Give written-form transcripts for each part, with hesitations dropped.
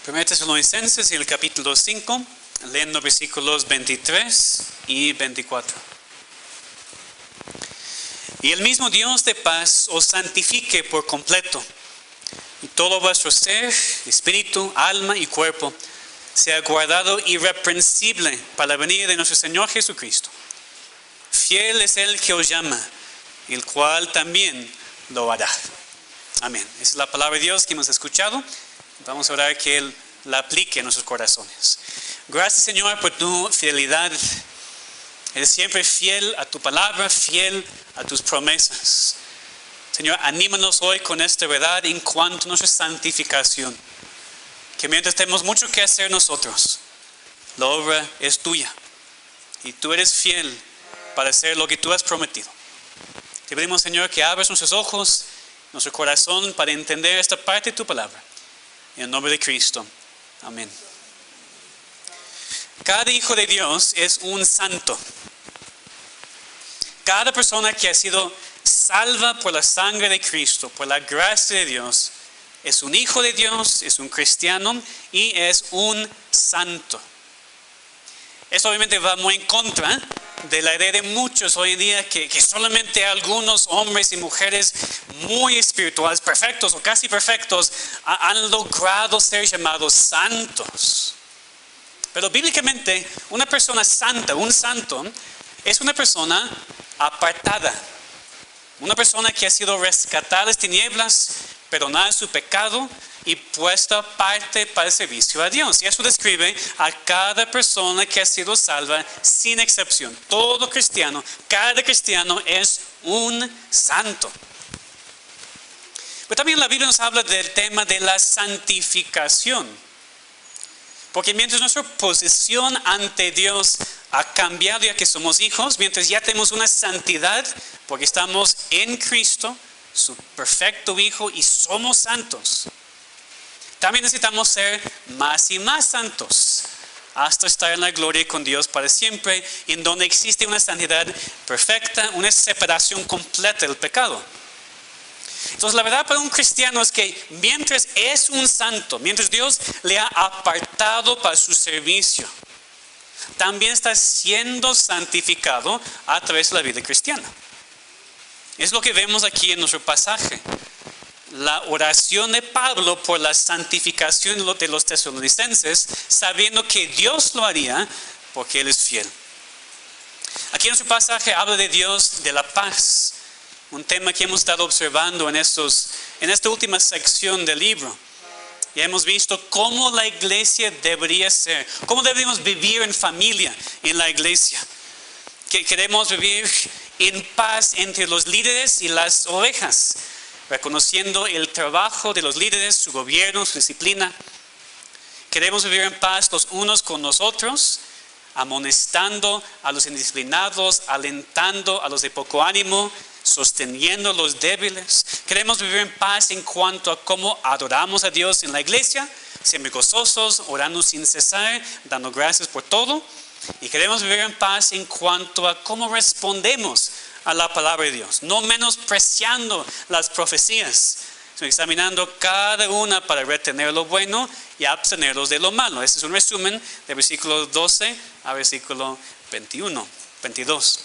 1 Tesalonicenses, en el capítulo 5, leyendo versículos 23 y 24. Y el mismo Dios de paz os santifique por completo, y todo vuestro ser, espíritu, alma y cuerpo sea guardado irreprensible para la venida de nuestro Señor Jesucristo. Fiel es el que os llama, el cual también lo hará. Amén. Esa es la palabra de Dios que hemos escuchado. Vamos a orar que Él la aplique en nuestros corazones. Gracias, Señor, por tu fidelidad. Eres siempre fiel a tu palabra, fiel a tus promesas. Señor, anímanos hoy con esta verdad en cuanto a nuestra santificación. Que mientras tenemos mucho que hacer nosotros, la obra es tuya. Y tú eres fiel para hacer lo que tú has prometido. Te pedimos, Señor, que abras nuestros ojos, nuestro corazón para entender esta parte de tu palabra. En el nombre de Cristo. Amén. Cada hijo de Dios es un santo. Cada persona que ha sido salva por la sangre de Cristo, por la gracia de Dios, es un hijo de Dios, es un cristiano y es un santo. Eso obviamente va muy en contra de la idea de muchos hoy en día que solamente algunos hombres y mujeres muy espirituales, perfectos o casi perfectos, han logrado ser llamados santos. Pero bíblicamente una persona santa, un santo, es una persona apartada. Una persona que ha sido rescatada de las tinieblas, perdonada de su pecado y puesta aparte para el servicio a Dios. Y eso describe a cada persona que ha sido salva sin excepción. Todo cristiano, cada cristiano es un santo. Pero también la Biblia nos habla del tema de la santificación. Porque mientras nuestra posición ante Dios ha cambiado ya que somos hijos, mientras ya tenemos una santidad, porque estamos en Cristo, su perfecto Hijo, y somos santos, también necesitamos ser más y más santos, hasta estar en la gloria con Dios para siempre, en donde existe una santidad perfecta, una separación completa del pecado. Entonces la verdad para un cristiano es que mientras es un santo, mientras Dios le ha apartado para su servicio, también está siendo santificado a través de la vida cristiana. Es lo que vemos aquí en nuestro pasaje. La oración de Pablo por la santificación de los tesalonicenses, sabiendo que Dios lo haría porque Él es fiel. Aquí en nuestro pasaje habla de Dios de la paz. Un tema que hemos estado observando en esta última sección del libro. Y hemos visto cómo la iglesia debería ser, cómo debemos vivir en familia en la iglesia. Que queremos vivir en paz entre los líderes y las ovejas, reconociendo el trabajo de los líderes, su gobierno, su disciplina. Queremos vivir en paz los unos con los otros, amonestando a los indisciplinados, alentando a los de poco ánimo, sosteniendo a los débiles. Queremos vivir en paz en cuanto a cómo adoramos a Dios en la iglesia, siempre gozosos, orando sin cesar, dando gracias por todo. Y queremos vivir en paz en cuanto a cómo respondemos a la palabra de Dios, no menospreciando las profecías, sino examinando cada una para retener lo bueno y abstenerlos de lo malo. Este es un resumen de versículo 12 a versículo 22.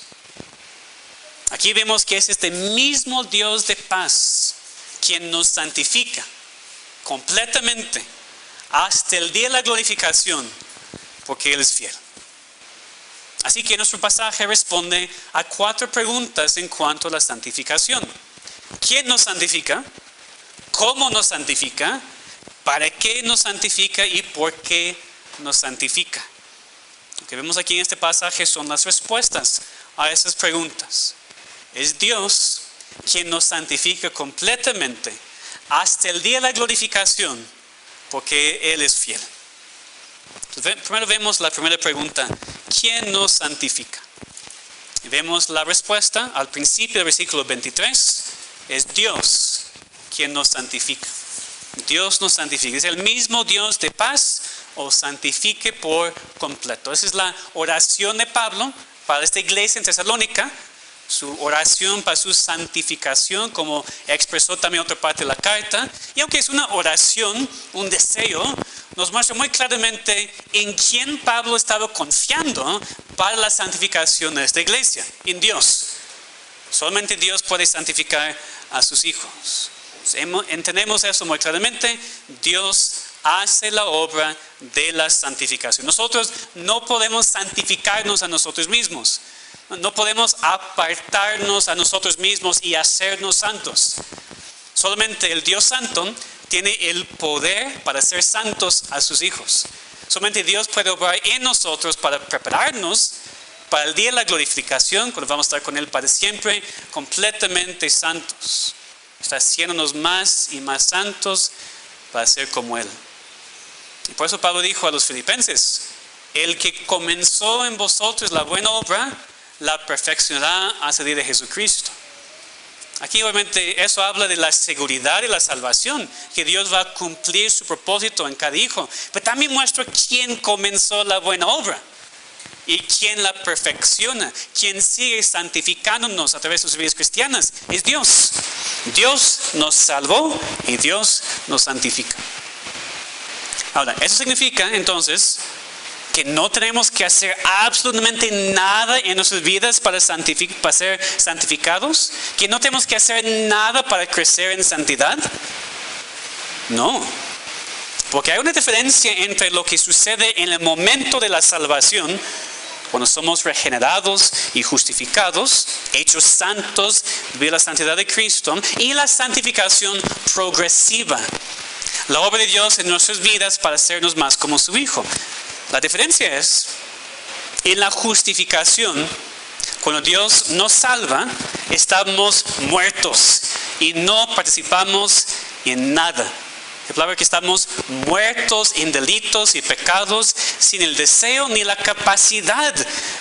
Aquí vemos que es este mismo Dios de paz quien nos santifica completamente hasta el día de la glorificación, porque Él es fiel. Así que nuestro pasaje responde a 4 preguntas en cuanto a la santificación. ¿Quién nos santifica? ¿Cómo nos santifica? ¿Para qué nos santifica? ¿Y por qué nos santifica? Lo que vemos aquí en este pasaje son las respuestas a esas preguntas. Es Dios quien nos santifica completamente hasta el día de la glorificación, porque Él es fiel. Entonces, primero vemos la primera pregunta: ¿quién nos santifica? Y vemos la respuesta al principio del versículo 23. Es Dios quien nos santifica. Dios nos santifica. Es el mismo Dios de paz, os santifique por completo. Esa es la oración de Pablo para esta iglesia en Tesalónica, su oración para su santificación, como expresó también otra parte de la carta. Y aunque es una oración, un deseo, nos muestra muy claramente en quién Pablo estaba confiando para la santificación de esta iglesia, en Dios. Solamente Dios puede santificar a sus hijos. Entendemos eso muy claramente. Dios hace la obra de la santificación. Nosotros no podemos santificarnos a nosotros mismos. No podemos apartarnos a nosotros mismos y hacernos santos. Solamente el Dios Santo tiene el poder para ser santos a sus hijos. Solamente Dios puede obrar en nosotros para prepararnos para el día de la glorificación, cuando vamos a estar con Él para siempre, completamente santos. Está haciéndonos más y más santos para ser como Él. Y por eso Pablo dijo a los filipenses: el que comenzó en vosotros la buena obra, la perfeccionará hasta el día de Jesucristo. Aquí obviamente eso habla de la seguridad de la salvación, que Dios va a cumplir su propósito en cada hijo. Pero también muestra quién comenzó la buena obra y quién la perfecciona, quién sigue santificándonos a través de sus vidas cristianas. Es Dios. Dios nos salvó y Dios nos santifica. Ahora, eso significa entonces que no tenemos que hacer absolutamente nada en nuestras vidas para ser santificados, que no tenemos que hacer nada para crecer en santidad. No, porque hay una diferencia entre lo que sucede en el momento de la salvación, cuando somos regenerados y justificados, hechos santos de la santidad de Cristo, y la santificación progresiva, la obra de Dios en nuestras vidas para hacernos más como su Hijo. La diferencia es, en la justificación, cuando Dios nos salva, estamos muertos y no participamos en nada. La palabra que estamos muertos en delitos y pecados, sin el deseo ni la capacidad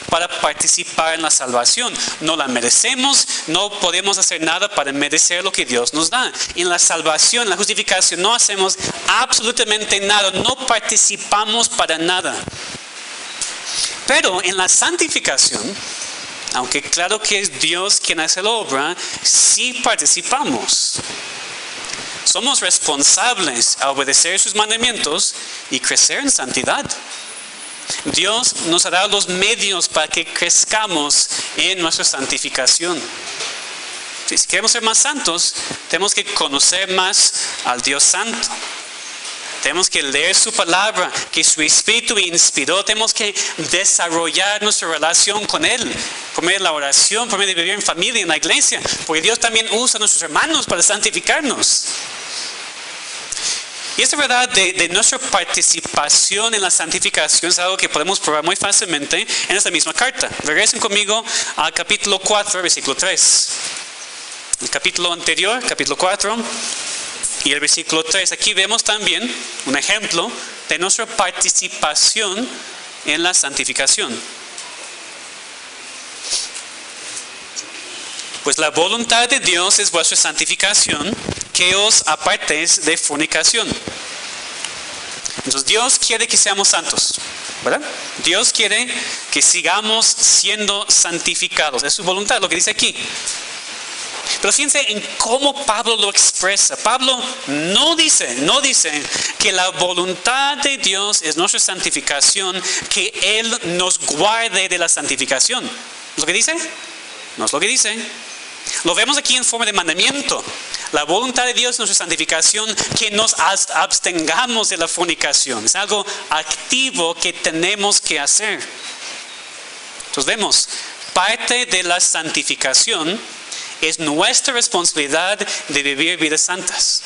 para participar en la salvación. No la merecemos, no podemos hacer nada para merecer lo que Dios nos da. En la salvación, en la justificación, no hacemos absolutamente nada, no participamos para nada. Pero en la santificación, aunque claro que es Dios quien hace la obra, sí participamos. Somos responsables a obedecer sus mandamientos y crecer en santidad. Dios nos ha dado los medios para que crezcamos en nuestra santificación. Si queremos ser más santos, tenemos que conocer más al Dios Santo. Tenemos que leer su palabra, que su Espíritu inspiró. Tenemos que desarrollar nuestra relación con Él, por medio de la oración, por medio de vivir en familia, en la iglesia. Porque Dios también usa a nuestros hermanos para santificarnos. Y esta verdad de nuestra participación en la santificación es algo que podemos probar muy fácilmente en esta misma carta. Regresen conmigo al capítulo 4, versículo 3. El capítulo anterior, capítulo 4, y el versículo 3. Aquí vemos también un ejemplo de nuestra participación en la santificación. Pues la voluntad de Dios es vuestra santificación, que os apartéis de fornicación. Entonces Dios quiere que seamos santos, ¿verdad? Dios quiere que sigamos siendo santificados. Es su voluntad, lo que dice aquí. Pero fíjense en cómo Pablo lo expresa. Pablo no dice que la voluntad de Dios es nuestra santificación, que Él nos guarde de la santificación. ¿Es lo que dice? No es lo que dice. Lo vemos aquí en forma de mandamiento. La voluntad de Dios es nuestra santificación, que nos abstengamos de la fornicación. Es algo activo que tenemos que hacer. Entonces vemos, parte de la santificación es nuestra responsabilidad de vivir vidas santas.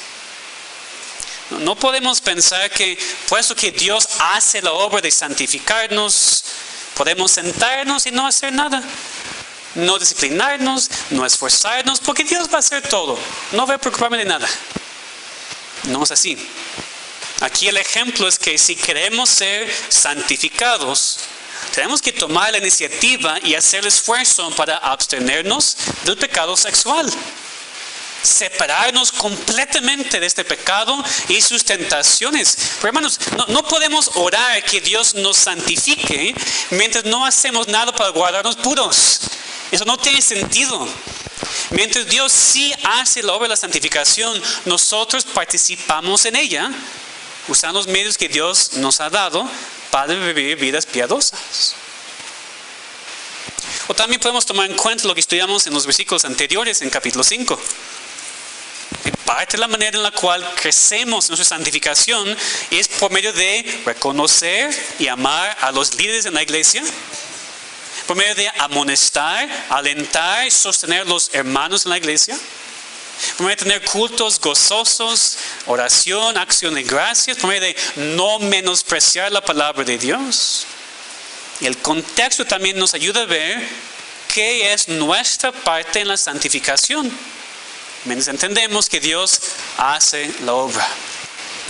No podemos pensar que, puesto que Dios hace la obra de santificarnos, podemos sentarnos y no hacer nada. No disciplinarnos, no esforzarnos, porque Dios va a hacer todo. No voy a preocuparme de nada. No es así. Aquí el ejemplo es que si queremos ser santificados, tenemos que tomar la iniciativa y hacer el esfuerzo para abstenernos del pecado sexual. Separarnos completamente de este pecado y sus tentaciones. Pero hermanos, no podemos orar que Dios nos santifique mientras no hacemos nada para guardarnos puros. Eso no tiene sentido. Mientras Dios sí hace la obra de la santificación, nosotros participamos en ella, usando los medios que Dios nos ha dado para vivir vidas piadosas. O también podemos tomar en cuenta lo que estudiamos en los versículos anteriores en capítulo 5. Parte de la manera en la cual crecemos en nuestra santificación es por medio de reconocer y amar a los líderes en la iglesia, por medio de amonestar, alentar y sostener a los hermanos en la iglesia, por medio de tener cultos gozosos, oración, acción de gracias, por medio de no menospreciar la palabra de Dios. Y el contexto también nos ayuda a ver qué es nuestra parte en la santificación. Mientras entendemos que Dios hace la obra.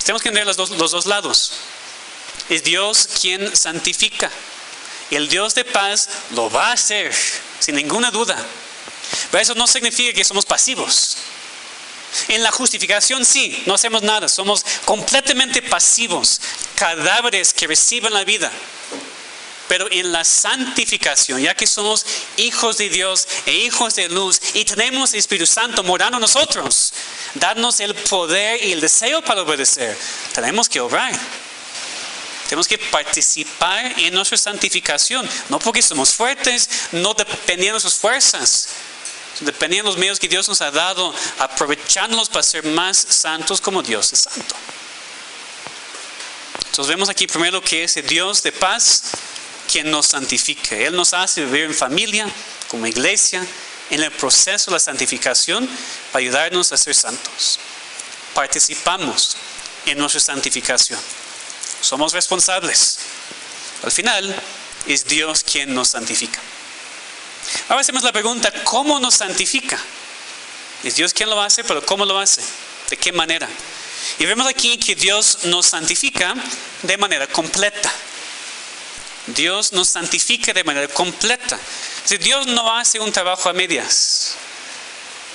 Tenemos que entender los dos lados. Es Dios quien santifica. Y el Dios de paz lo va a hacer, sin ninguna duda. Pero eso no significa que somos pasivos. En la justificación sí, no hacemos nada. Somos completamente pasivos. Cadáveres que reciben la vida. Pero en la santificación, ya que somos hijos de Dios e hijos de luz y tenemos el Espíritu Santo morando en nosotros, darnos el poder y el deseo para obedecer, tenemos que obrar. Tenemos que participar en nuestra santificación, no porque somos fuertes, no dependiendo de nuestras fuerzas, dependiendo de los medios que Dios nos ha dado, aprovechándolos para ser más santos como Dios es santo. Entonces vemos aquí primero que es el Dios de paz quien nos santifica. Él nos hace vivir en familia, como iglesia, en el proceso de la santificación para ayudarnos a ser santos. Participamos en nuestra santificación. Somos responsables. Al final, es Dios quien nos santifica. Ahora hacemos la pregunta, ¿cómo nos santifica? Es Dios quien lo hace, pero ¿cómo lo hace? ¿De qué manera? Y vemos aquí que Dios nos santifica de manera completa. Dios nos santifica de manera completa. Dios no hace un trabajo a medias.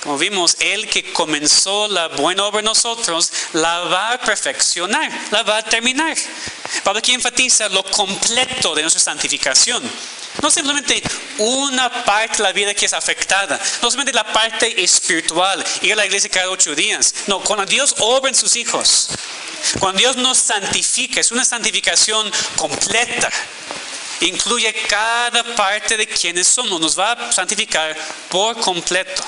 Como vimos, Él que comenzó la buena obra en nosotros, la va a perfeccionar, la va a terminar. Pablo aquí enfatiza lo completo de nuestra santificación. No simplemente una parte de la vida que es afectada, no simplemente la parte espiritual, ir a la iglesia cada 8 días. No, cuando Dios obra en sus hijos, cuando Dios nos santifica, es una santificación completa. Incluye cada parte de quienes somos, nos va a santificar por completo.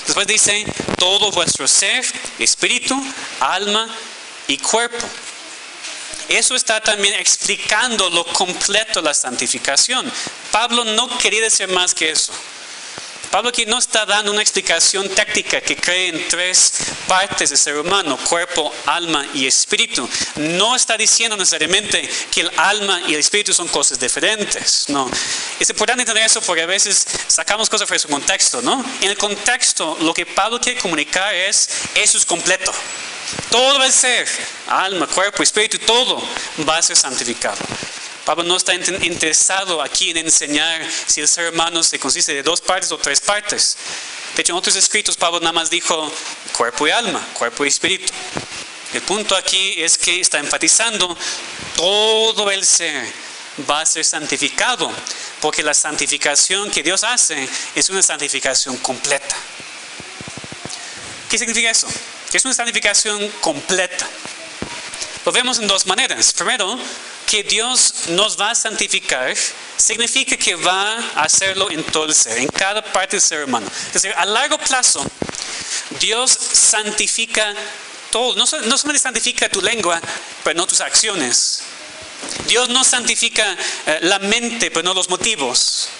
Después dice, todo vuestro ser, espíritu, alma y cuerpo. Eso está también explicando lo completo de la santificación. Pablo no quería decir más que eso. Pablo aquí no está dando una explicación técnica que cree en 3 partes del ser humano, cuerpo, alma y espíritu. No está diciendo necesariamente que el alma y el espíritu son cosas diferentes. No. Es importante entender eso porque a veces sacamos cosas fuera de su contexto, ¿no? En el contexto, lo que Pablo quiere comunicar es, eso es completo. Todo el ser, alma, cuerpo, espíritu, todo va a ser santificado. Pablo no está interesado aquí en enseñar si el ser humano se consiste de 2 partes o 3 partes. De hecho, en otros escritos Pablo nada más dijo cuerpo y alma, cuerpo y espíritu. El punto aquí es que está enfatizando todo el ser va a ser santificado, porque la santificación que Dios hace es una santificación completa. ¿Qué significa eso? Que es una santificación completa. Lo vemos en 2 maneras. Primero, que Dios nos va a santificar significa que va a hacerlo en todo el ser, en cada parte del ser humano. Es decir, a largo plazo, Dios santifica todo. No solamente santifica tu lengua, pero no tus acciones. Dios no santifica la mente, pero no los motivos.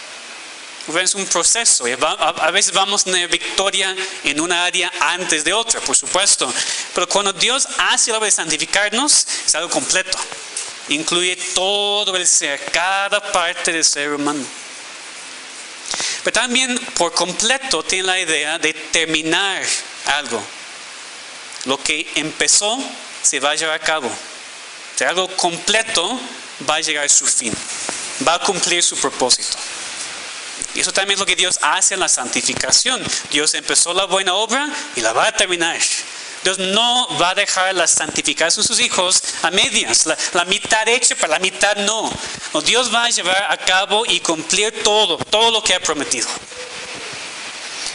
Es un proceso. A veces vamos a tener victoria en una área antes de otra, por supuesto. Pero cuando Dios hace la obra de santificarnos, es algo completo. Incluye todo el ser, cada parte del ser humano. Pero también por completo tiene la idea de terminar algo. Lo que empezó se va a llevar a cabo. O sea, algo completo va a llegar a su fin. Va a cumplir su propósito. Y eso también es lo que Dios hace en la santificación. Dios empezó la buena obra y la va a terminar. Dios no va a dejar la santificación de sus hijos a medias, la mitad hecha, pero la mitad no. No, Dios va a llevar a cabo y cumplir todo lo que ha prometido.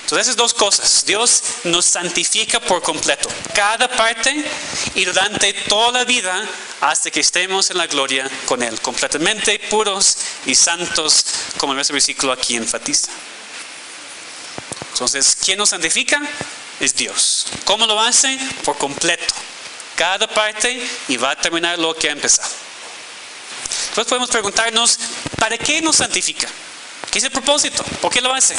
Entonces esas dos cosas, Dios nos santifica por completo, cada parte y durante toda la vida hasta que estemos en la gloria con Él, completamente puros y santos, como ese versículo aquí enfatiza. Entonces, ¿quién nos santifica? Es Dios. ¿Cómo lo hace? Por completo, cada parte, y va a terminar lo que ha empezado. Entonces podemos preguntarnos, ¿para qué nos santifica? ¿Qué es el propósito? ¿Por qué lo hace?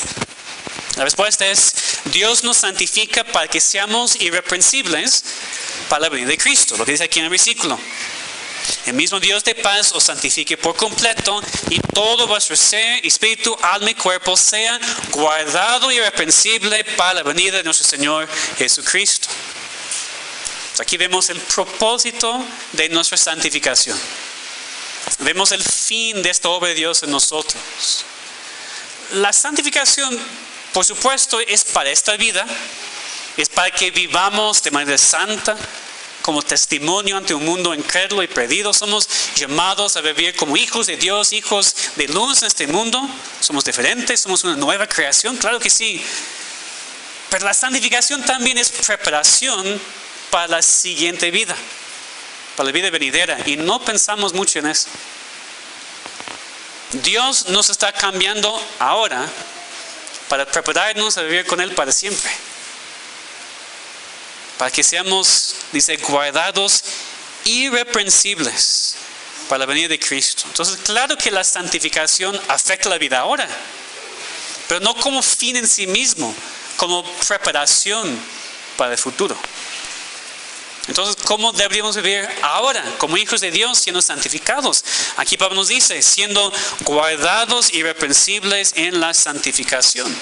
La respuesta es, Dios nos santifica para que seamos irreprensibles para la venida de Cristo, lo que dice aquí en el versículo. El mismo Dios de paz os santifique por completo y todo vuestro ser, espíritu, alma y cuerpo sea guardado irreprensible para la venida de nuestro Señor Jesucristo. Aquí vemos el propósito de nuestra santificación. Vemos el fin de esta obra de Dios en nosotros. La santificación, por supuesto, es para esta vida, es para que vivamos de manera santa, como testimonio ante un mundo incrédulo y perdido. Somos llamados a vivir como hijos de Dios, hijos de luz en este mundo. Somos diferentes, somos una nueva creación, claro que sí. Pero la santificación también es preparación para la siguiente vida, para la vida venidera, y no pensamos mucho en eso. Dios nos está cambiando ahora para prepararnos a vivir con Él para siempre. Para que seamos, dice, guardados irreprensibles para la venida de Cristo. Entonces, claro que la santificación afecta la vida ahora, pero no como fin en sí mismo, como preparación para el futuro. Entonces, ¿cómo deberíamos vivir ahora como hijos de Dios siendo santificados? Aquí Pablo nos dice, siendo guardados irreprensibles en la santificación.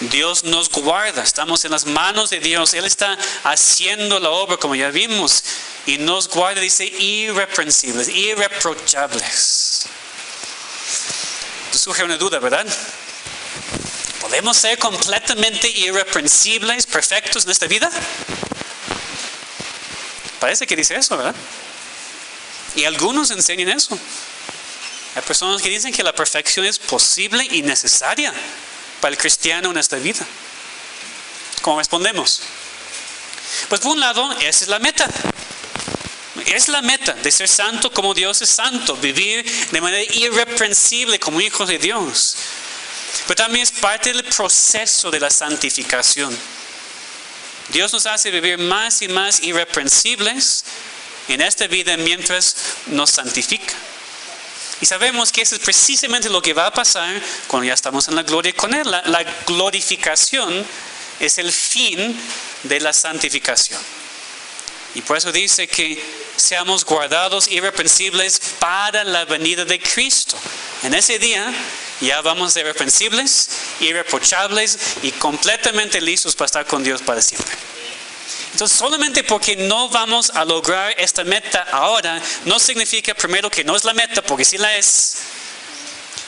Dios nos guarda, estamos en las manos de Dios, Él está haciendo la obra como ya vimos, y nos guarda, dice, irreprensibles, irreprochables. Esto surge una duda, ¿verdad? ¿Podemos ser completamente irreprensibles, perfectos en esta vida? Parece que dice eso, ¿verdad? Y algunos enseñan eso. Hay personas que dicen que la perfección es posible y necesaria para el cristiano en esta vida. ¿Cómo respondemos? Pues por un lado, esa es la meta. Es la meta de ser santo como Dios es santo, vivir de manera irreprensible como hijos de Dios. Pero también es parte del proceso de la santificación. Dios nos hace vivir más y más irreprensibles en esta vida mientras nos santifica. Y sabemos que eso es precisamente lo que va a pasar cuando ya estamos en la gloria con Él. La glorificación es el fin de la santificación. Y por eso dice que seamos guardados irreprensibles para la venida de Cristo. En ese día ya vamos a ser irreprensibles, irreprochables y completamente listos para estar con Dios para siempre. Entonces, solamente porque no vamos a lograr esta meta ahora, no significa primero que no es la meta, porque sí la es.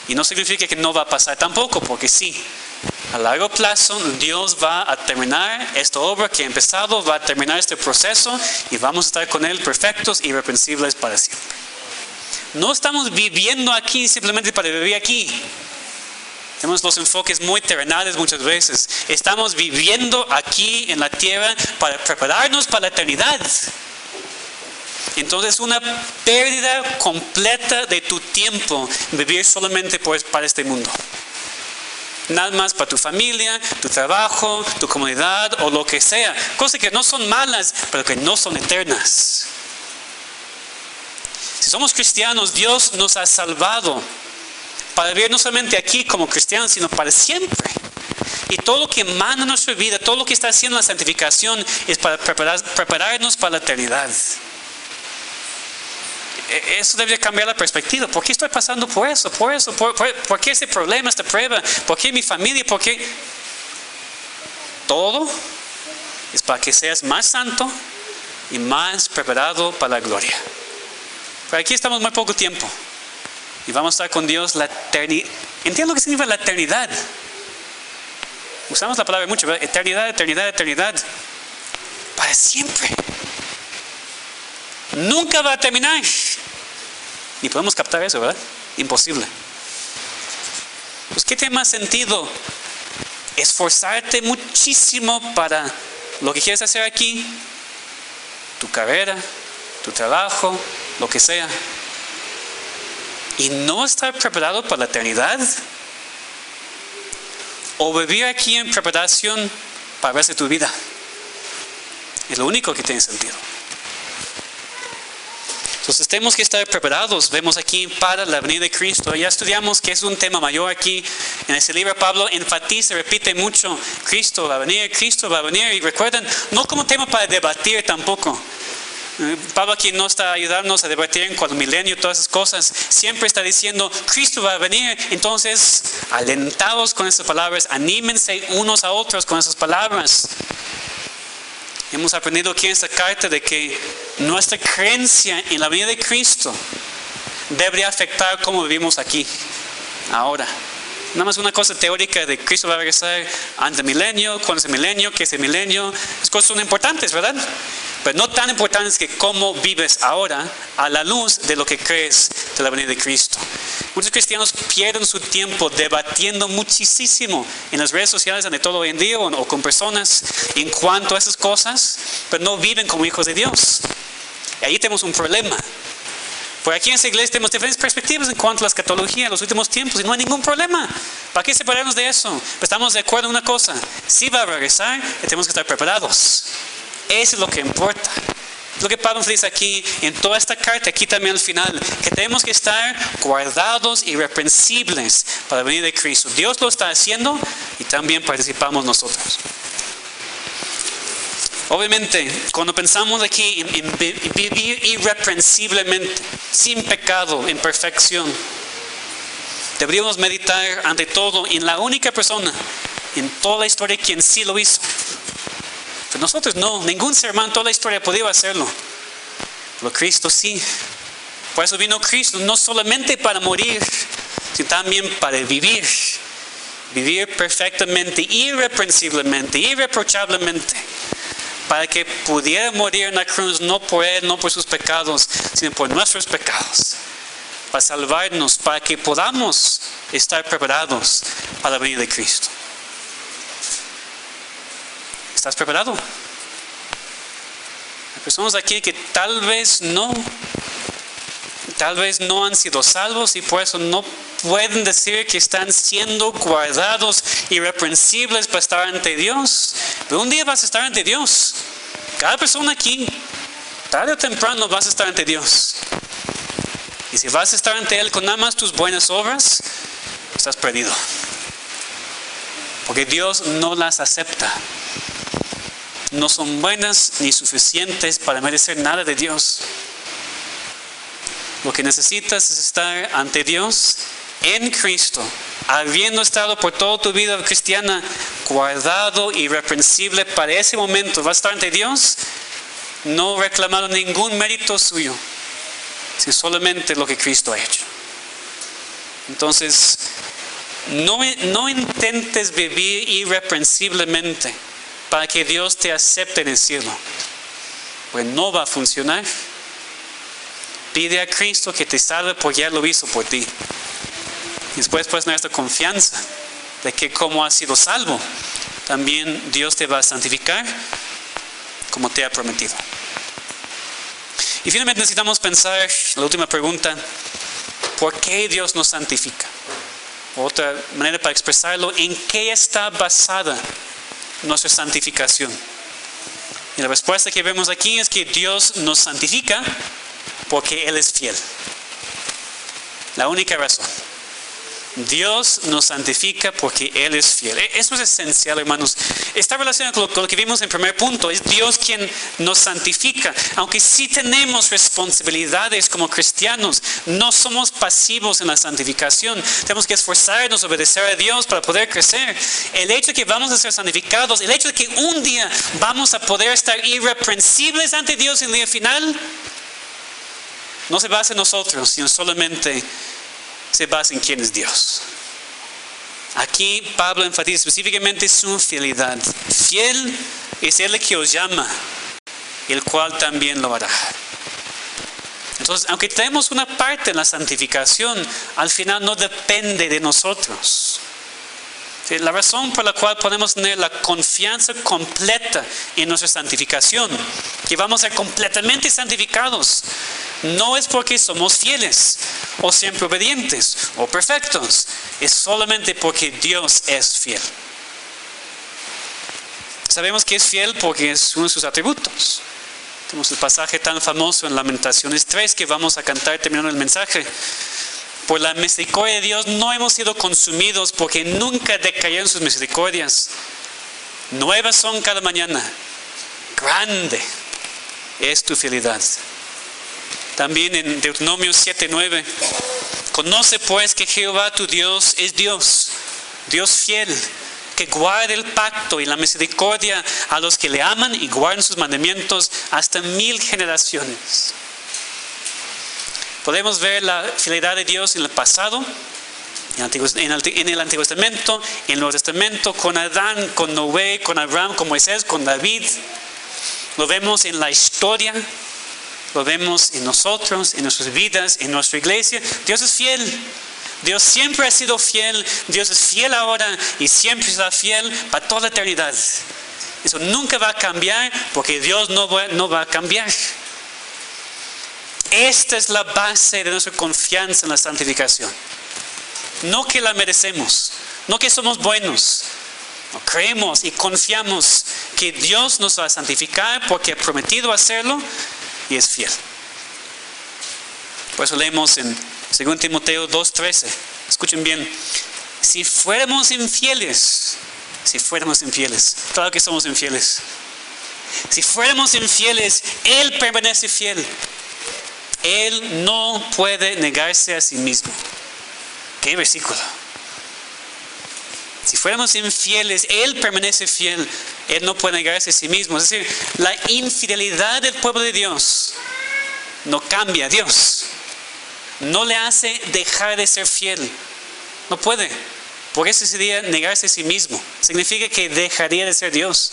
Y no significa que no va a pasar tampoco, porque sí. A largo plazo, Dios va a terminar esta obra que ha empezado, va a terminar este proceso y vamos a estar con Él perfectos y irreprensibles para siempre. No estamos viviendo aquí simplemente para vivir aquí. Tenemos los enfoques muy terrenales muchas veces. Estamos viviendo aquí en la tierra para prepararnos para la eternidad. Entonces es una pérdida completa de tu tiempo vivir solamente para este mundo. Nada más para tu familia, tu trabajo, tu comunidad o lo que sea. Cosas que no son malas, pero que no son eternas. Si somos cristianos, Dios nos ha salvado para vivir no solamente aquí como cristianos, sino para siempre. Y todo lo que emana nuestra vida, todo lo que está haciendo la santificación es para prepararnos para la eternidad. Eso debería cambiar la perspectiva. ¿Por qué estoy pasando por eso? ¿Por qué ese problema, esta prueba? ¿Por qué mi familia? ¿Por qué? Todo es para que seas más santo y más preparado para la gloria. Pero aquí estamos muy poco tiempo. Y vamos a estar con Dios la eternidad. ¿Entienden lo que significa la eternidad? Usamos la palabra mucho, ¿verdad? Eternidad, eternidad, eternidad. para siempre. Nunca va a terminar. Ni podemos captar eso, ¿verdad? Imposible. Pues, ¿qué tiene más sentido? Esforzarte muchísimo para lo que quieres hacer aquí, tu carrera, tu trabajo, lo que sea, y no estar preparado para la eternidad, o vivir aquí en preparación para el resto de tu vida. Es lo único que tiene sentido. Entonces tenemos que estar preparados. Vemos aquí para la venida de Cristo. Ya estudiamos que es un tema mayor aquí. En ese libro Pablo enfatiza, repite mucho, Cristo va a venir, Cristo va a venir. Y recuerden, no como tema para debatir tampoco. Pablo aquí no está ayudándonos a debatir en cuanto al milenio y todas esas cosas. Siempre está diciendo, Cristo va a venir. Entonces, alentados con esas palabras, anímense unos a otros con esas palabras. Hemos aprendido aquí en esta carta de que nuestra creencia en la venida de Cristo debería afectar cómo vivimos aquí, ahora. Nada más una cosa teórica de Cristo va a regresar antes del milenio, cuando es el milenio, qué es el milenio. Esas cosas son importantes, ¿verdad? Pero no tan importantes que cómo vives ahora a la luz de lo que crees de la venida de Cristo. Muchos cristianos pierden su tiempo debatiendo muchísimo en las redes sociales, ante todo hoy en día, o con personas en cuanto a esas cosas, pero no viven como hijos de Dios. Y ahí tenemos un problema. Por aquí en esta iglesia tenemos diferentes perspectivas en cuanto a la escatología en los últimos tiempos y no hay ningún problema. ¿Para qué separarnos de eso? Pues estamos de acuerdo en una cosa. Si va a regresar, tenemos que estar preparados. Eso es lo que importa. Es lo que Pablo dice aquí en toda esta carta, aquí también al final, que tenemos que estar guardados, irreprensibles para la venida de Cristo. Dios lo está haciendo y también participamos nosotros. Obviamente, cuando pensamos aquí en vivir irreprensiblemente, sin pecado, en perfección, deberíamos meditar ante todo en la única persona en toda la historia quien sí lo hizo. Pero nosotros no, ningún ser humano en toda la historia ha podido hacerlo. Pero Cristo sí. Por eso vino Cristo, no solamente para morir, sino también para vivir. Vivir perfectamente, irreprensiblemente, irreprochablemente. Para que pudiera morir en la cruz, no por Él, no por sus pecados, sino por nuestros pecados. Para salvarnos, para que podamos estar preparados para la venida de Cristo. ¿Estás preparado? Hay personas aquí que tal vez no han sido salvos y por eso no pueden decir que están siendo guardados irreprensibles para estar ante Dios. Pero un día vas a estar ante Dios. Cada persona aquí, tarde o temprano vas a estar ante Dios. Y si vas a estar ante Él con nada más tus buenas obras, estás perdido. Porque Dios no las acepta. No son buenas ni suficientes para merecer nada de Dios. Lo que necesitas es estar ante Dios en Cristo, habiendo estado por toda tu vida cristiana guardado, irreprensible para ese momento. Vas a estar ante Dios, no reclamando ningún mérito suyo, sino solamente lo que Cristo ha hecho. Entonces, no intentes vivir irreprensiblemente para que Dios te acepte en el cielo, pues no va a funcionar. Pide a Cristo que te salve porque ya lo hizo por ti. Y después puedes tener esta confianza de que como has sido salvo, también Dios te va a santificar como te ha prometido. Y finalmente necesitamos pensar, la última pregunta, ¿por qué Dios nos santifica? Otra manera para expresarlo, ¿en qué está basada nuestra santificación? Y la respuesta que vemos aquí es que Dios nos santifica porque Él es fiel. La única razón. Dios nos santifica porque Él es fiel. Eso es esencial, hermanos. Está relacionado con lo que vimos en el primer punto. Es Dios quien nos santifica. Aunque sí tenemos responsabilidades como cristianos, no somos pasivos en la santificación. Tenemos que esforzarnos, obedecer a Dios para poder crecer. El hecho de que vamos a ser santificados, el hecho de que un día vamos a poder estar irreprensibles ante Dios en el día final, no se basa en nosotros, sino solamente se basa en quién es Dios. Aquí Pablo enfatiza específicamente su fidelidad. Fiel es Él que os llama el cual también lo hará. Entonces, aunque tenemos una parte en la santificación, al final no depende de nosotros. ¿Sí? La razón por la cual podemos tener la confianza completa en nuestra santificación, que vamos a ser completamente santificados, no es porque somos fieles, o siempre obedientes, o perfectos. Es solamente porque Dios es fiel. Sabemos que es fiel porque es uno de sus atributos. Tenemos el pasaje tan famoso en Lamentaciones 3 que vamos a cantar terminando el mensaje. Por la misericordia de Dios no hemos sido consumidos, porque nunca decayeron sus misericordias. Nuevas son cada mañana. Grande es tu fidelidad. También en Deuteronomio 7:9. Conoce pues que Jehová tu Dios es Dios, Dios fiel, que guarda el pacto y la misericordia a los que le aman y guardan sus mandamientos hasta 1000 generaciones. Podemos ver la fidelidad de Dios en el pasado, en el Antiguo Testamento, en el Nuevo Testamento, con Adán, con Noé, con Abraham, con Moisés, con David. Lo vemos en la historia, lo vemos en nosotros, en nuestras vidas, en nuestra iglesia. Dios es fiel. Dios siempre ha sido fiel. Dios es fiel ahora y siempre será fiel para toda la eternidad. Eso nunca va a cambiar, porque Dios no va a cambiar. Esta es la base de nuestra confianza en la santificación. No que la merecemos, no que somos buenos. No, creemos y confiamos que Dios nos va a santificar porque ha prometido hacerlo y es fiel. Por eso leemos en 2 Timoteo 2:13. Escuchen bien. Si fuéramos infieles, claro que somos infieles. Si fuéramos infieles, Él permanece fiel. Él no puede negarse a sí mismo. ¿Qué versículo? Si fuéramos infieles, Él permanece fiel. Él no puede negarse a sí mismo. Es decir, la infidelidad del pueblo de Dios no cambia a Dios. No le hace dejar de ser fiel. No puede. Por eso sería negarse a sí mismo. Significa que dejaría de ser Dios.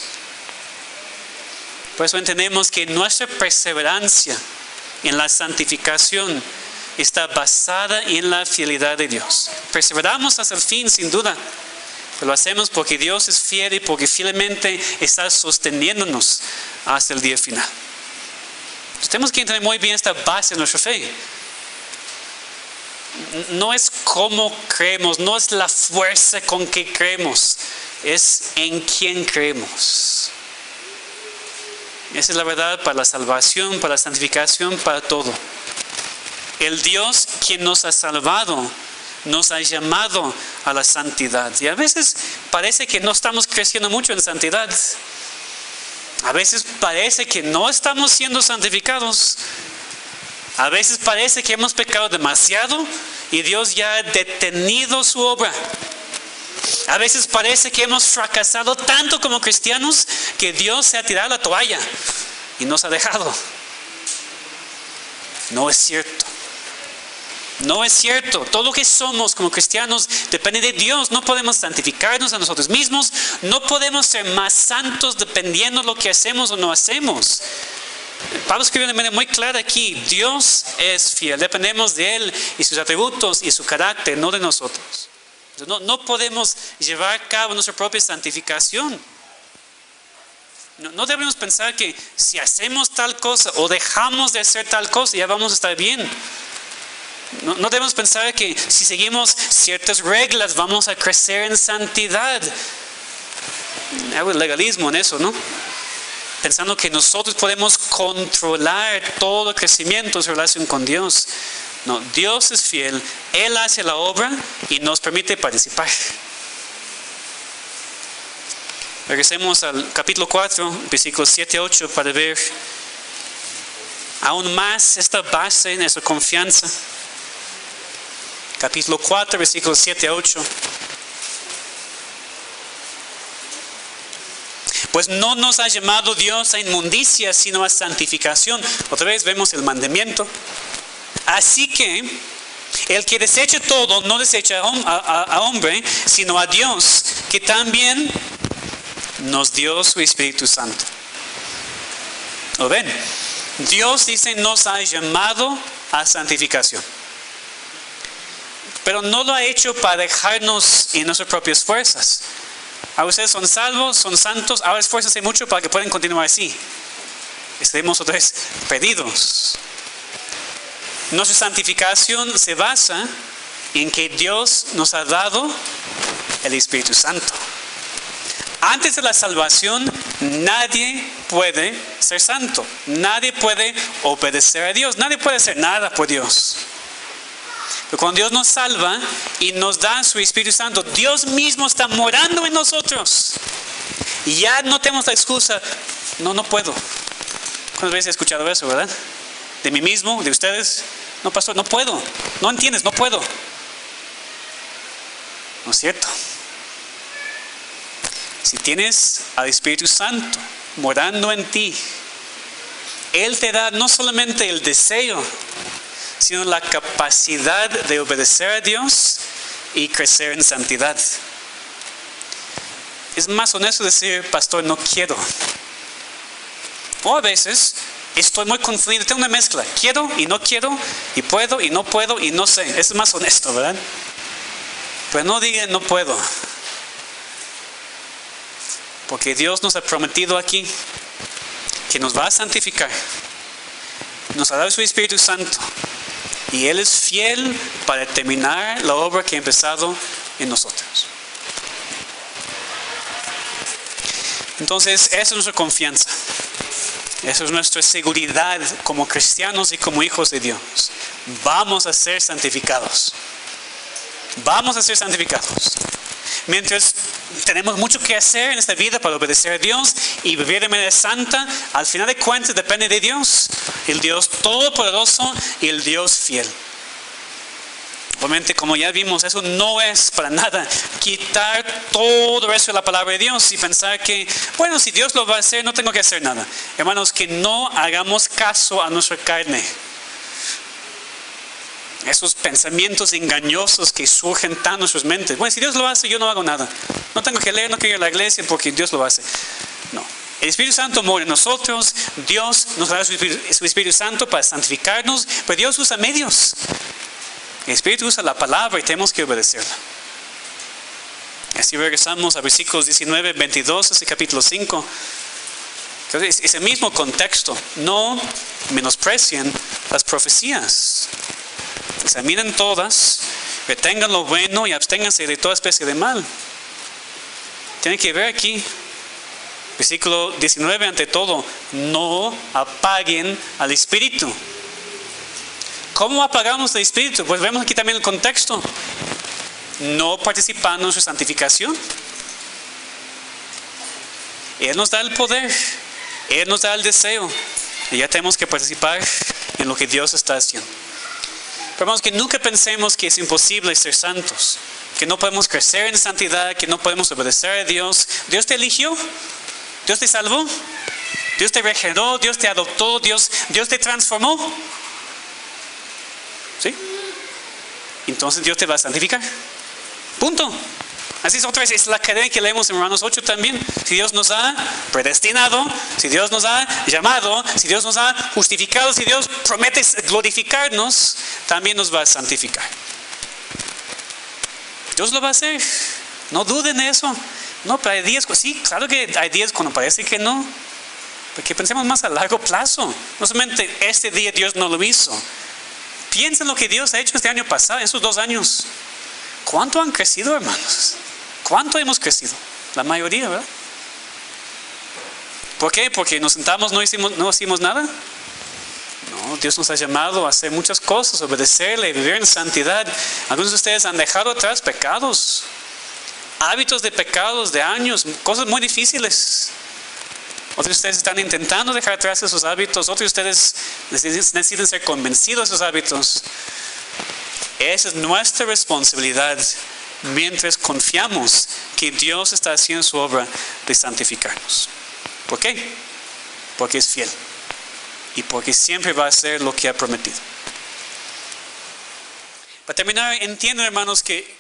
Por eso entendemos que nuestra perseverancia en la santificación está basada en la fidelidad de Dios. Perseveramos hasta el fin, sin duda. Pero lo hacemos porque Dios es fiel y porque fielmente está sosteniéndonos hasta el día final. Entonces, tenemos que entender muy bien esta base de nuestra fe. No es cómo creemos, no es la fuerza con que creemos, es en quién creemos. Esa es la verdad para la salvación, para la santificación, para todo. El Dios quien nos ha salvado, nos ha llamado a la santidad. Y a veces parece que no estamos creciendo mucho en santidad. A veces parece que no estamos siendo santificados. A veces parece que hemos pecado demasiado y Dios ya ha detenido su obra. A veces parece que hemos fracasado tanto como cristianos que Dios se ha tirado la toalla y nos ha dejado. No es cierto. No es cierto. Todo lo que somos como cristianos depende de Dios. No podemos santificarnos a nosotros mismos. No podemos ser más santos dependiendo de lo que hacemos o no hacemos. Pablo escribe de manera muy clara aquí: Dios es fiel. Dependemos de Él y sus atributos y su carácter, no de nosotros. No podemos llevar a cabo nuestra propia santificación. No debemos pensar que si hacemos tal cosa o dejamos de hacer tal cosa ya vamos a estar bien. No debemos pensar que si seguimos ciertas reglas vamos a crecer en santidad. Hay legalismo en eso, ¿no? Pensando que nosotros podemos controlar todo el crecimiento en su relación con Dios. No, Dios es fiel, Él hace la obra y nos permite participar. Regresemos al capítulo 4, versículos 7 a 8 para ver aún más esta base en esa confianza. Capítulo 4, versículos 7 a 8. Pues no nos ha llamado Dios a inmundicia, sino a santificación. Otra vez vemos el mandamiento. Así que el que desecha todo no desecha a hombre, sino a Dios, que también nos dio su Espíritu Santo. ¿Lo ven? Dios dice nos ha llamado a santificación. Pero no lo ha hecho para dejarnos en nuestras propias fuerzas. Ahora ustedes son salvos, son santos, ahora esfuércense mucho para que puedan continuar así. Estemos otra vez perdidos. Nuestra santificación se basa en que Dios nos ha dado el Espíritu Santo. Antes de la salvación, nadie puede ser santo. Nadie puede obedecer a Dios. Nadie puede hacer nada por Dios. Pero cuando Dios nos salva y nos da su Espíritu Santo, Dios mismo está morando en nosotros. Y ya no tenemos la excusa, no puedo. ¿Cuántas veces he escuchado eso, verdad? De mí mismo, de ustedes. No, pastor, no puedo. No entiendes, no puedo. No es cierto. Si tienes al Espíritu Santo morando en ti, Él te da no solamente el deseo, sino la capacidad de obedecer a Dios y crecer en santidad. Es más honesto decir, pastor, no quiero. O a veces estoy muy confundido, tengo una mezcla, quiero y no quiero, y puedo y no puedo y no sé. Es más honesto, ¿verdad? Pero no digan no puedo. Porque Dios nos ha prometido aquí que nos va a santificar. Nos ha dado su Espíritu Santo. Y Él es fiel para terminar la obra que ha empezado en nosotros. Entonces, esa es nuestra confianza. Esa es nuestra seguridad como cristianos y como hijos de Dios. Vamos a ser santificados. Vamos a ser santificados. Mientras tenemos mucho que hacer en esta vida para obedecer a Dios y vivir de manera santa, al final de cuentas depende de Dios, el Dios todopoderoso y el Dios fiel. Obviamente, como ya vimos, eso no es para nada quitar todo eso de la palabra de Dios y pensar que, bueno, si Dios lo va a hacer, no tengo que hacer nada. Hermanos, que no hagamos caso a nuestra carne. Esos pensamientos engañosos que surgen tan en nuestras mentes. Bueno, si Dios lo hace, yo no hago nada. No tengo que leer, no quiero ir a la iglesia porque Dios lo hace. No. El Espíritu Santo mora en nosotros. Dios nos da su Espíritu Santo para santificarnos. Pero Dios usa medios. El Espíritu usa la palabra y tenemos que obedecerla. Así regresamos a versículos 19, 22, ese capítulo 5. Es el mismo contexto. No menosprecien las profecías. Examinen todas, retengan lo bueno y absténganse de toda especie de mal. Tienen que ver aquí, versículo 19, ante todo, no apaguen al Espíritu. ¿Cómo apagamos el Espíritu? Pues vemos aquí también el contexto. No participando en su santificación. Él nos da el poder, Él nos da el deseo, y ya tenemos que participar en lo que Dios está haciendo. Pero hermanos, que nunca pensemos que es imposible ser santos, que no podemos crecer en santidad, que no podemos obedecer a Dios. Dios te eligió, Dios te salvó, Dios te regeneró, Dios te adoptó, Dios te transformó. ¿Sí? Entonces Dios te va a santificar. Punto. Así es otra vez, es la cadena que leemos en Romanos 8 también. Si Dios nos ha predestinado, si Dios nos ha llamado, si Dios nos ha justificado, si Dios promete glorificarnos, también nos va a santificar. Dios lo va a hacer. No duden de eso. No, pero hay días, sí, claro que hay días cuando parece que no. Porque pensemos más a largo plazo. No solamente este día Dios no lo hizo. Piensen lo que Dios ha hecho este año pasado, en esos 2 años. ¿Cuánto han crecido, hermanos? ¿Cuánto hemos crecido? La mayoría, ¿verdad? ¿Por qué? Porque nos sentamos, no hicimos nada. No, Dios nos ha llamado a hacer muchas cosas, obedecerle, vivir en santidad. Algunos de ustedes han dejado atrás pecados, hábitos de pecados de años, cosas muy difíciles. Otros de ustedes están intentando dejar atrás esos hábitos. Otros de ustedes necesitan ser convencidos de esos hábitos. Esa es nuestra responsabilidad mientras confiamos que Dios está haciendo su obra de santificarnos. ¿Por qué? Porque es fiel y porque siempre va a hacer lo que ha prometido. Para terminar, entienden, hermanos, que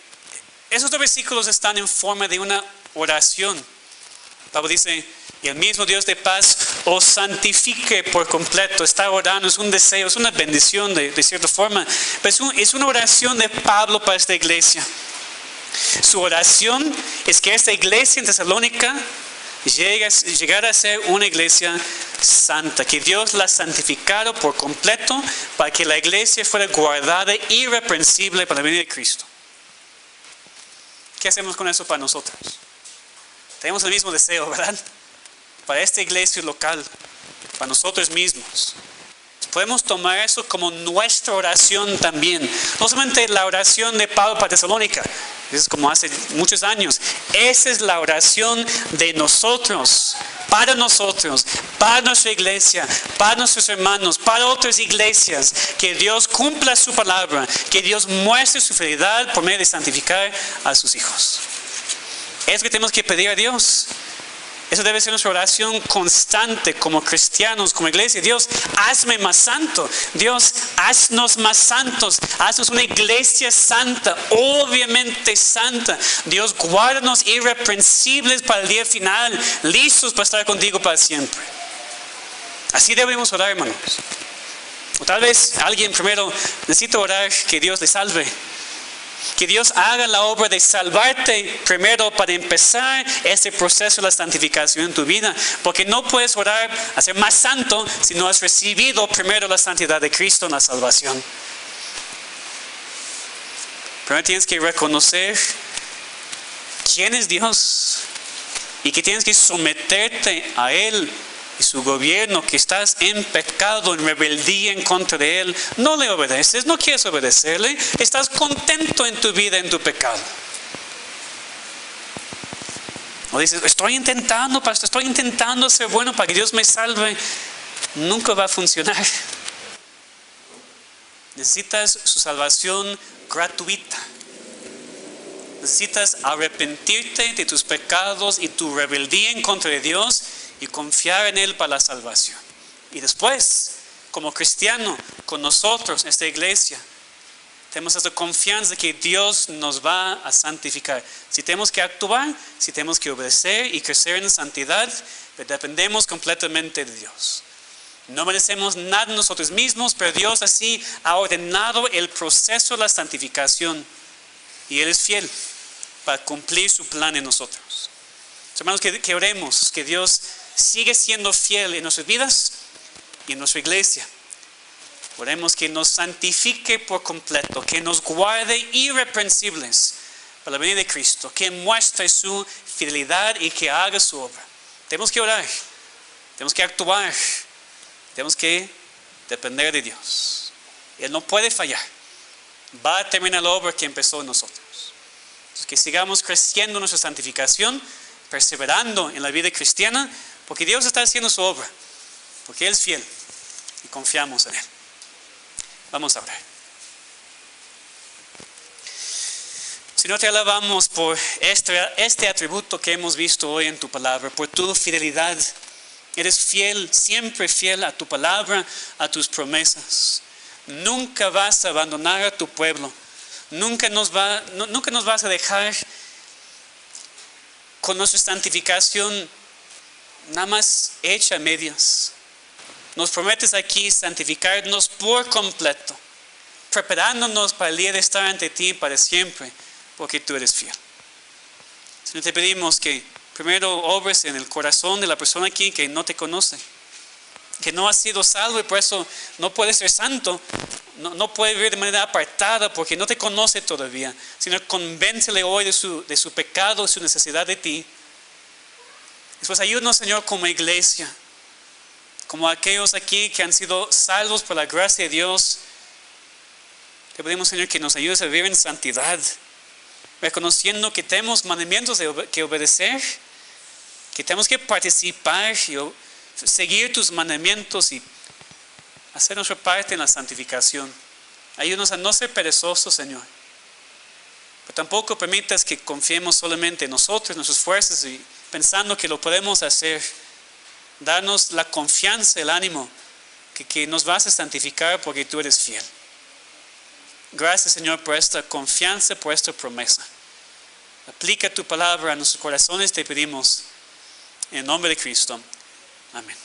esos 2 versículos están en forma de una oración. Pablo dice: y el mismo Dios de paz os santifique por completo. Está orando, es un deseo, es una bendición de cierta forma, pero es una oración de Pablo para esta iglesia. Su oración es que esta iglesia en Tesalónica llegara a ser una iglesia santa, que Dios la santificara por completo para que la iglesia fuera guardada irreprensible para la venida de Cristo. ¿Qué hacemos con eso para nosotros? Tenemos el mismo deseo, ¿verdad? Para esta iglesia local, para nosotros mismos. Podemos tomar eso como nuestra oración también. No solamente la oración de Pablo para Tesalónica, es como hace muchos años. Esa es la oración de nosotros, para nuestra iglesia, para nuestros hermanos, para otras iglesias. Que Dios cumpla su palabra, que Dios muestre su fidelidad por medio de santificar a sus hijos. Es lo que tenemos que pedir a Dios. Eso debe ser nuestra oración constante como cristianos, como iglesia. Dios, hazme más santo. Dios, haznos más santos. Haznos una iglesia santa, obviamente santa. Dios, guárdanos irreprensibles para el día final, listos para estar contigo para siempre. Así debemos orar, hermanos. O tal vez alguien primero necesita orar que Dios le salve. Que Dios haga la obra de salvarte primero para empezar ese proceso de la santificación en tu vida. Porque no puedes orar a ser más santo si no has recibido primero la santidad de Cristo en la salvación. Primero tienes que reconocer quién es Dios y que tienes que someterte a Él y su gobierno, que estás en pecado, en rebeldía en contra de Él. No le obedeces, no quieres obedecerle, estás contento en tu vida, en tu pecado. O dices, estoy intentando, pastor, estoy intentando ser bueno para que Dios me salve. Nunca va a funcionar. Necesitas su salvación gratuita. Necesitas arrepentirte de tus pecados y tu rebeldía en contra de Dios y confiar en Él para la salvación. Y después, como cristiano, con nosotros, esta iglesia, tenemos esta confianza de que Dios nos va a santificar. Si tenemos que actuar, si tenemos que obedecer y crecer en santidad, dependemos completamente de Dios. No merecemos nada nosotros mismos, pero Dios así ha ordenado el proceso de la santificación. Y Él es fiel para cumplir su plan en nosotros. Hermanos, que oremos, que Dios sigue siendo fiel en nuestras vidas y en nuestra iglesia. Oremos que nos santifique por completo, que nos guarde irreprensibles para la venida de Cristo, que muestre su fidelidad y que haga su obra. Tenemos que orar, tenemos que actuar, tenemos que depender de Dios. Él no puede fallar. Va a terminar la obra que empezó en nosotros. Entonces, que sigamos creciendo en nuestra santificación, perseverando en la vida cristiana, porque Dios está haciendo su obra, porque Él es fiel y confiamos en Él. Vamos a orar. Señor, te alabamos por este atributo que hemos visto hoy en tu palabra, por tu fidelidad. Eres fiel, siempre fiel a tu palabra, a tus promesas. Nunca vas a abandonar a tu pueblo. Nunca nos vas a dejar con nuestra santificación nada más hecha a medias. Nos prometes aquí santificarnos por completo, preparándonos para el día de estar ante ti para siempre, porque tú eres fiel. Señor, te pedimos que primero obres en el corazón de la persona aquí que no te conoce, que no ha sido salvo y por eso no puede ser santo, no puede vivir de manera apartada porque no te conoce todavía. Sino convéncele hoy de su pecado, de su necesidad de ti. Después ayúdanos, Señor, como iglesia, como aquellos aquí que han sido salvos por la gracia de Dios. Te pedimos, Señor, que nos ayudes a vivir en santidad, reconociendo que tenemos mandamientos que obedecer, que tenemos que participar y seguir tus mandamientos y hacer nuestra parte en la santificación. Ayúdanos a no ser perezosos, Señor. Pero tampoco permitas que confiemos solamente en nosotros, en nuestras fuerzas y pensando que lo podemos hacer. Danos la confianza, el ánimo, que nos vas a santificar porque tú eres fiel. Gracias, Señor, por esta confianza, por esta promesa. Aplica tu palabra a nuestros corazones, te pedimos, en el nombre de Cristo. Amén.